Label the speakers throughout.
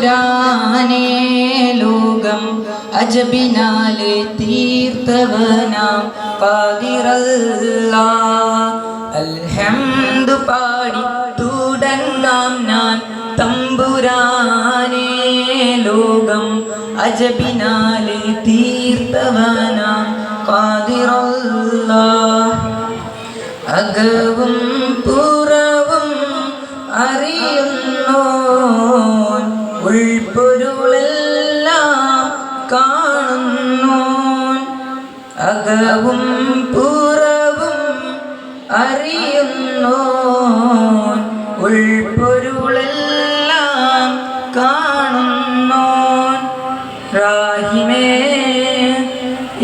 Speaker 1: തമ്പുരാനേ ലോകം അജബിനാലെ തീർത്തവനാം ഖാദിറല്ലാ. അൽഹംദു പാടി തുടങ്ങാം ഞാൻ തമ്പുരാനേ ലോകം അജബിനാലെ തീർത്തവനാം ഖാദിറല്ലാ. അകവും പുറവും അറിയുന്നോൻ ഉൾപ്പൊരുളെല്ലാം കാണുന്നോൻ. അകവും പുറവും അറിയുന്നോൻ ഉൾപ്പൊരുളെല്ലാം കാണുന്നോൻ. റാഹിമേ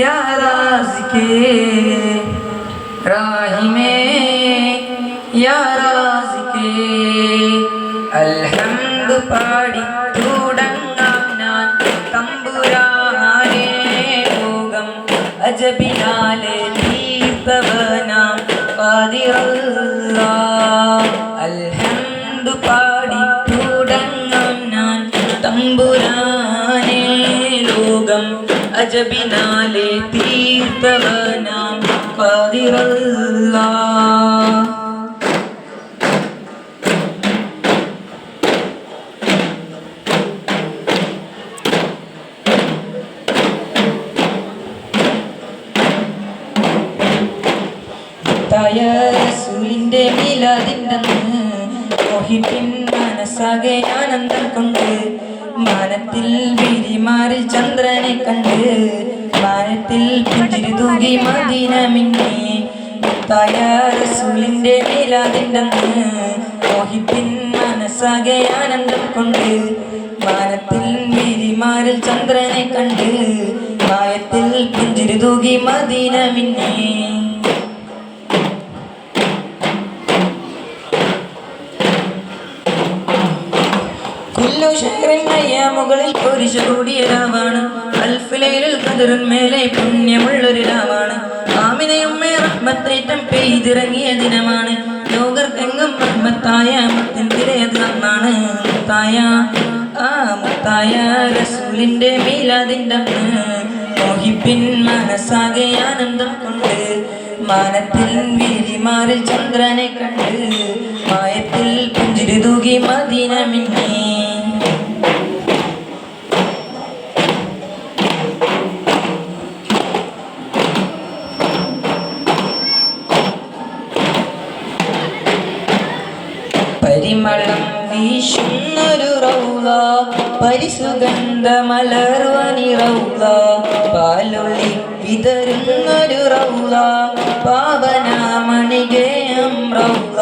Speaker 1: യാ റാസിഖേ, റാഹിമേ യാ റാസിഖേ. അൽഹംദു പാടി തുടങ്ങാം ഞാൻ തമ്പുരാനേ ലോകം അജബിനാലെ തീർത്തവനാം ഖാദിറല്ലാ. അൽഹംദു പാടി തുടങ്ങാം ഞാൻ തമ്പുരാനേ ലോകം അജബിനാലെ തീർത്തവനാം ഖാദിറല്ലാ. റസൂലിന്റെ മിലാദിൻ്റെന്ന് മോഹിപ്പിൻ മനസ്സാകെ ആനന്ദം കൊണ്ട് മാനത്തിൽ വിരിമാറിൽ ചന്ദ്രനെ കണ്ട് മാനത്തിൽ പുഞ്ചിരി തൂകി മദീന മിന്നി. റസൂലിന്റെ മിലാദിൻ്റെന്ന് മോഹിപ്പിൻ മനസ്സാകെ ആനന്ദം കൊണ്ട് മാനത്തിൽ വിരിമാറിൽ ചന്ദ്രനെ കണ്ട് മായത്തിൽ പുഞ്ചിരി തൂകി മദീന മിന്നി. മുകളിൽ കുരിശ കൂടിയ രാവാണ്. അൽഫിലൈലുൽ ഖദറിൻ മേലെ പുണ്യമുള്ളൊരു രാവാണ്. ആമിനയുമ്മേ റഹ്മത്തേറ്റം പെയ്തിറങ്ങിയ ദിനമാണ്. ലോകർക്കെങ്ങും റഹ്മത്തായ മുത്തിൻ തിരയത് അന്നാണ്. മുത്തായ റസൂലിന്റെ മീലാദിന്റെ മോഹിപ്പിൻ മനസ്സാകെ ആനന്ദം കൊണ്ട് മാനത്തിൽ വിരിമാറിൽ ചന്ദ്രനെ കണ്ട് മായത്തിൽ പുഞ്ചിരി തൂകി മദീന മിന്നി. പരിമളം വീശുന്നൊരു റൗള പരിസുഗന്ധ മലർവനി റൗള പാലൊളി വിതരുന്നൊരു റൗള പാവനാമണികേയം റൗള.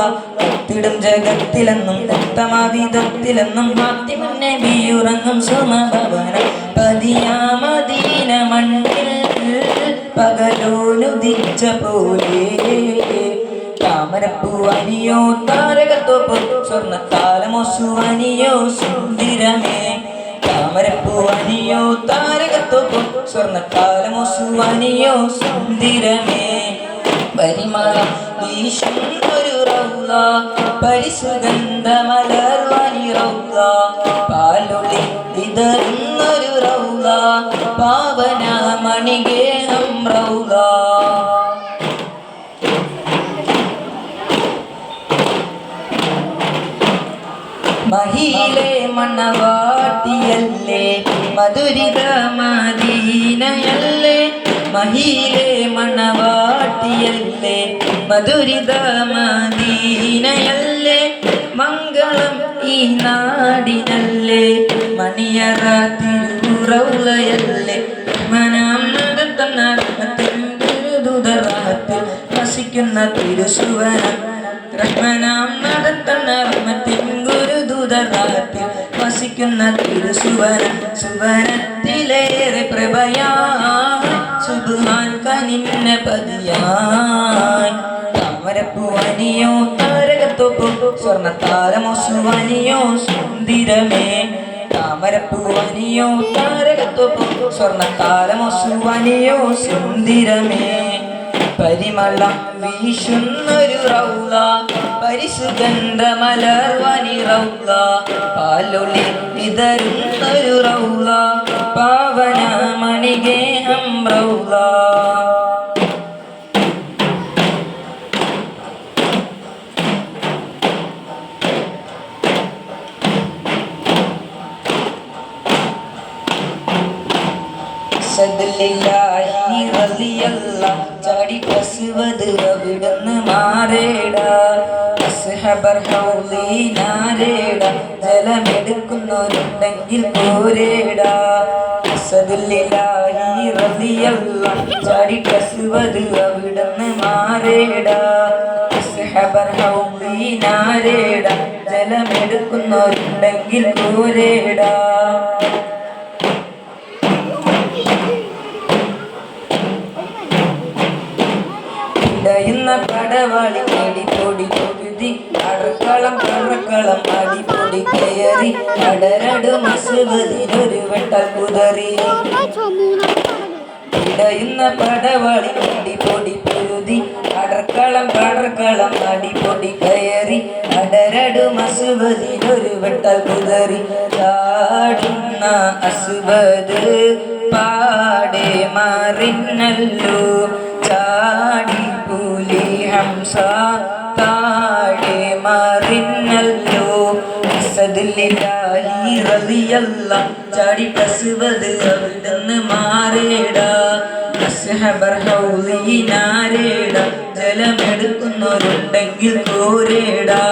Speaker 1: ത്തിടും ജഗത്തിലെന്നും ഉത്തമവിധത്തിലെന്നും ഫാത്തിമുന്നെ ബിയുറങ്ങും സുമഭവന പതിയാമദീന മണ്ണിൽ പകലോനുദിച്ച പോലെ. താമരപ്പൂവനിയോ താരകത്തോപ്പ് സ്വർണ്ണത്താലമോ സുവനിയോ സുന്ദരമേ. താമരപ്പൂവനിയോ താരകത്തോപ്പ് സ്വർണ്ണത്താലമോ സുവനിയോ സുന്ദരമേ. പരിമളം വീശുന്നൊരു റൗള പരിസുഗന്ധ മലർവനി റൗള പാലൊളി വിതറുന്നൊരു റൗള പാവനാമണികേയം റൗള. മഹിയിലെ മണവാട്ടിയല്ലേ മധുരിത മദീനയല്ലേ. മഹിയിലെ മണവാട്ടിയല്ലേ മധുരിത മദീനയല്ലേ. മംഗളം ഈ നാടിനല്ലേ മണിയറ തിരുറൗളയല്ലേ. മനാംദത്തന്നത്തിൽ വസിക്കുന്ന തിരുസുവനം. റഹ്മനാം നടത്തുന്ന റഹ്മത്തിൻ ഗുരുദൂതറാത്തിൽ വസിക്കുന്ന തിരുസുവനം. സുവനത്തിലേറെ പ്രഭയായി സുബ്ഹാൻ കനിന്ന പതിയായി. താമരപ്പൂവനിയോ താരകത്തോപ്പ് സ്വർണ്ണത്താരമോ സുവനിയോ സുന്ദരമേ. താമരപ്പൂവനിയോ താരകത്തോപ്പ് സ്വർണ്ണത്താരമോ സുവനിയോ സുന്ദരമേ. പരിമളം വീശുന്നൊരു റൗള പരിസുഗന്ധ മലർവനി റൗള പാലൊളി വിതരുന്നൊരു റൗള പാവന മണിഗേഹം റൗള സദലില്ലാഹി റളിയല്ലാഹ് ചാടി കസുവത് അവിടുന്ന് മാറേടാ അസ്ഹബർ ഹൗലി നാരേടാ ജലമെടുക്കുന്നവരുണ്ടെങ്കിൽ പോരേടാ സദലില്ലാഹി റളിയല്ലാഹ് ചാടി കസുവത് അവിടുന്ന് മാറേടാ അസ്ഹബർ ഹൗലി നാരേടാ ജലമെടുക്കുന്നവരുണ്ടെങ്കിൽ പോരേടാ പടവാളി പൊടി പൊരുതി അടക്കളം കറക്കളം അടിപൊടി കയറി അടരടു മസുവതിനൊരു വെട്ടൽ കുതറി ഇടയുന്ന പടവാളി പൊടി പൊരുതി അടക്കളം കറക്കളം അടിപൊടി കയറി അടരടു മസുവതിനൊരു വെട്ടൽ കുതറി ചാടുന്ന അസുവത് പാടെ മറിഞ്ഞല്ലോ ചാടി പുലി ഹംസ താഴെ മറിഞ്ഞല്ലോ സദലില്ലാഹി റളിയല്ലാഹ് ചാടി കസുവത് അവിടുന്ന് മാറേടാ അസ്ഹബർ ഹൗലി നാരേടാ ജലമെടുക്കുന്നവരുണ്ടെങ്കിൽ കോരേടാ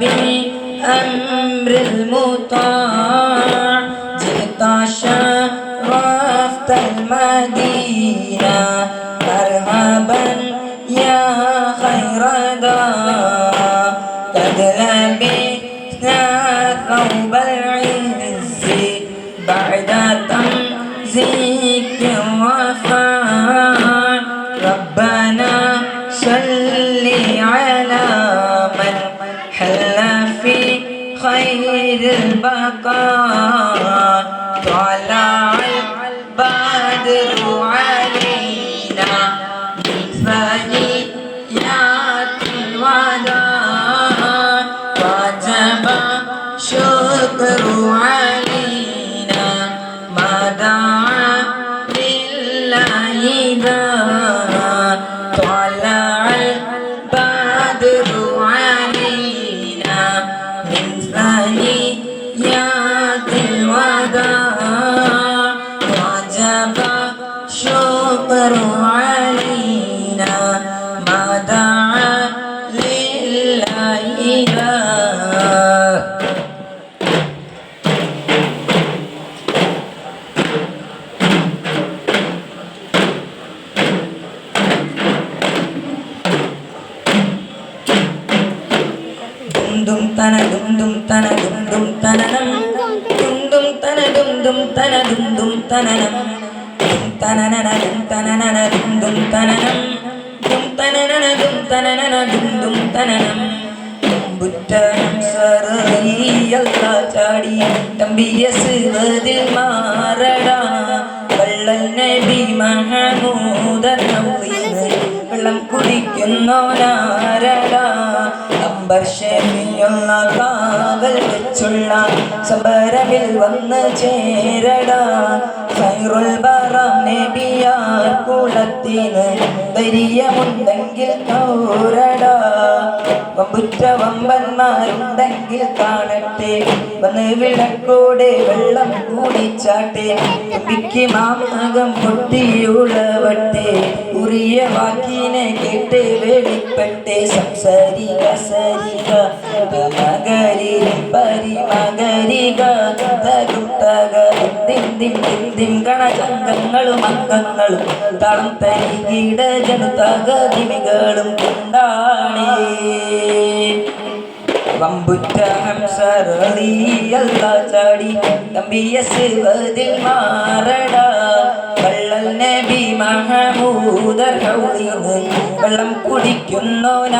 Speaker 1: بالأمر المطاع جئت شرفت المدينة مرحبا يا خير دار قد لبسنا ثوب العز بعد تمزيق الوفاء ربنا صل على من حل في خير البقاء طلع البدر علينا من ثنيات الوداع وجب شكر علينا ما دعا لله داع طلع البدر علينا من ثنيات الوداع وجب شكر علينا ما دعا لله داع dum tana dum tana dum tananam dum tana dum tananam dum tananana dum tananana dum tananam dum tananana dum tananam buddham sariyalla chadi tambiyasvadil marada vallal nabi mahmudan nawina വെള്ളം കുടിക്കുന്നോനാരടാ അമ്പർഷമിയുള്ള കാവൽ വെച്ചുള്ള സമരമിൽ വന്ന് ചേരടാ ഖൈറുൽ ബറാം നബിയാർ കുല കൂടത്തിന് ധൈര്യമുണ്ടെങ്കിൽ നൂറടാ വമ്പുറ്റ വമ്പന്മാരുണ്ടെങ്കിൽ കാണട്ടെ വന്ന് വിളക്കോടെ വെള്ളം കൂടിച്ചാട്ടെ തുമ്പിക്ക് മാമകം പൊട്ടിയുളവട്ടെ ഉറിയ വാക്കിനെ കേട്ട് വെളിപ്പെട്ടെ സംസാരിക സരിക മകരി പരിമകരിക തകും തക ദിം ദിം ദിം ദിം ഗണചങ്കങ്ങളും അംഗങ്ങളും തളം തരികിട ജനതകതിമികളും കൊണ്ടാണേ വമ്പുറ്റ ഹംസറിയല്ല ചാടി തമ്പിയ സിവതിൽ മാറട വള്ളൽ നബി മഹമൂദർ ഹൗലിന് വെള്ളം കുടിക്കുന്നോനാരടാ